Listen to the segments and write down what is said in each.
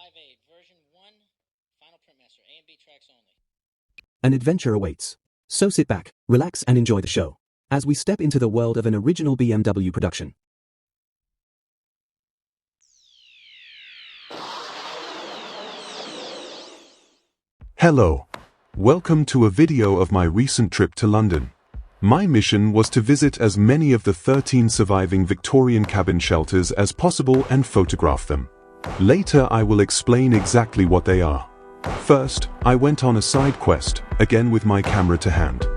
Live Aid, version 1, Final Printmaster, A and B tracks only. An adventure awaits. So sit back, relax and enjoy the show as we step into the world of an original BMW production. Hello. Welcome to a video of my recent trip to London. My mission was to visit as many of the 13 surviving Victorian cabin shelters as possible and photograph them. Later I will explain exactly what they are. First, I went on a side quest, again with my camera to hand.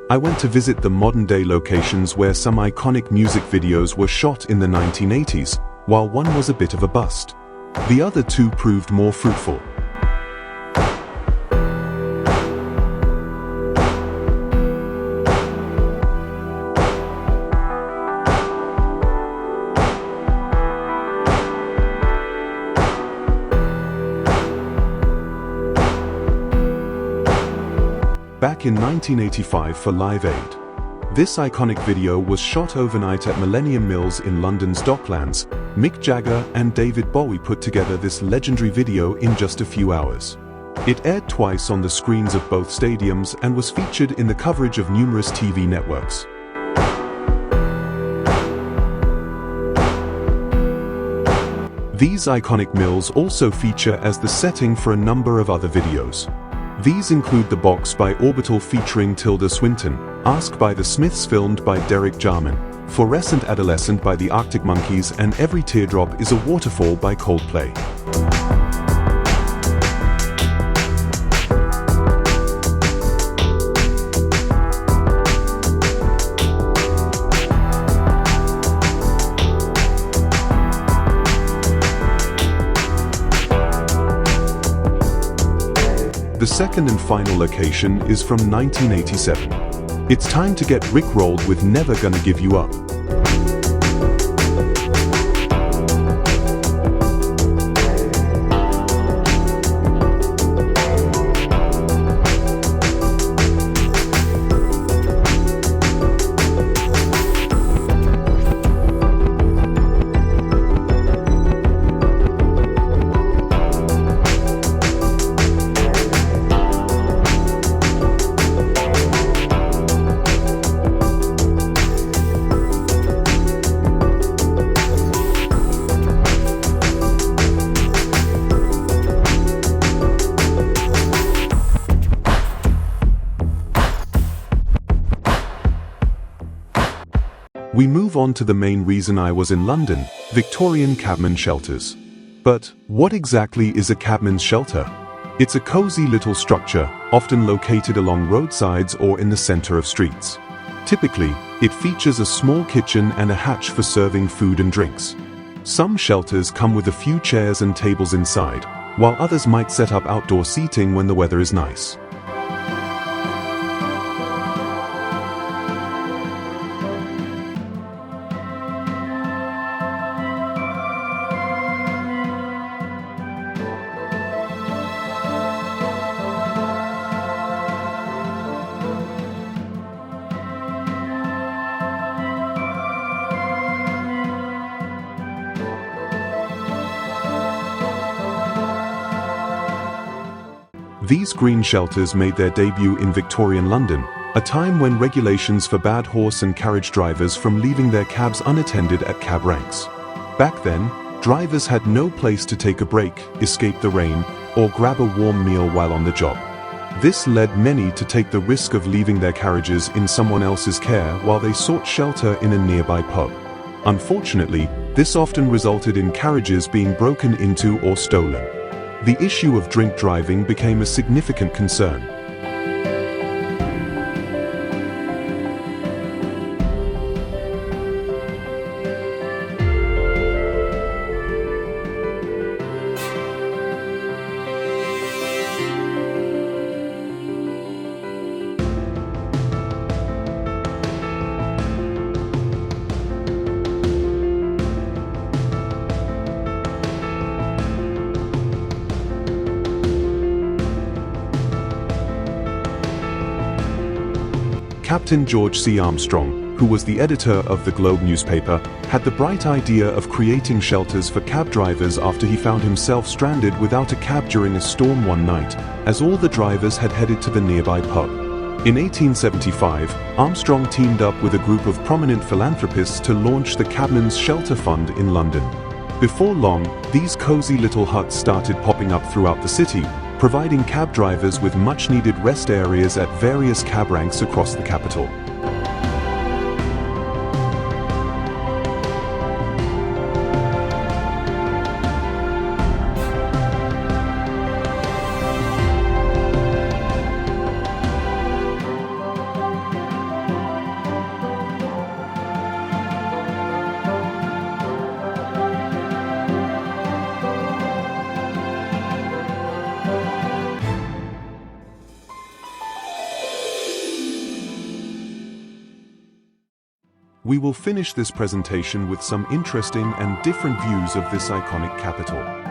I went to visit the modern-day locations where some iconic music videos were shot in the 1980s, while one was a bit of a bust. The other two proved more fruitful. Back in 1985 for Live Aid. This iconic video was shot overnight at Millennium Mills in London's Docklands. Mick Jagger and David Bowie put together this legendary video in just a few hours. It aired twice on the screens of both stadiums and was featured in the coverage of numerous TV networks. These iconic mills also feature as the setting for a number of other videos. These include The Box by Orbital featuring Tilda Swinton, Ask by the Smiths filmed by Derek Jarman, Fluorescent Adolescent by the Arctic Monkeys, and Every Teardrop is a Waterfall by Coldplay. The second and final location is from 1987. It's time to get rickrolled with Never Gonna Give You Up. We move on to the main reason I was in London, Victorian Cabmen shelters. But what exactly is a cabman's shelter? It's a cozy little structure, often located along roadsides or in the center of streets. Typically, it features a small kitchen and a hatch for serving food and drinks. Some shelters come with a few chairs and tables inside, while others might set up outdoor seating when the weather is nice. These green shelters made their debut in Victorian London, a time when regulations forbade horse and carriage drivers from leaving their cabs unattended at cab ranks. Back then, drivers had no place to take a break, escape the rain, or grab a warm meal while on the job. This led many to take the risk of leaving their carriages in someone else's care while they sought shelter in a nearby pub. Unfortunately, this often resulted in carriages being broken into or stolen. The issue of drink driving became a significant concern. Captain George C. Armstrong, who was the editor of the Globe newspaper, had the bright idea of creating shelters for cab drivers after he found himself stranded without a cab during a storm one night, as all the drivers had headed to the nearby pub. In 1875, Armstrong teamed up with a group of prominent philanthropists to launch the Cabmen's Shelter Fund in London. Before long, these cozy little huts started popping up throughout the city, providing cab drivers with much-needed rest areas at various cab ranks across the capital. We will finish this presentation with some interesting and different views of this iconic capital.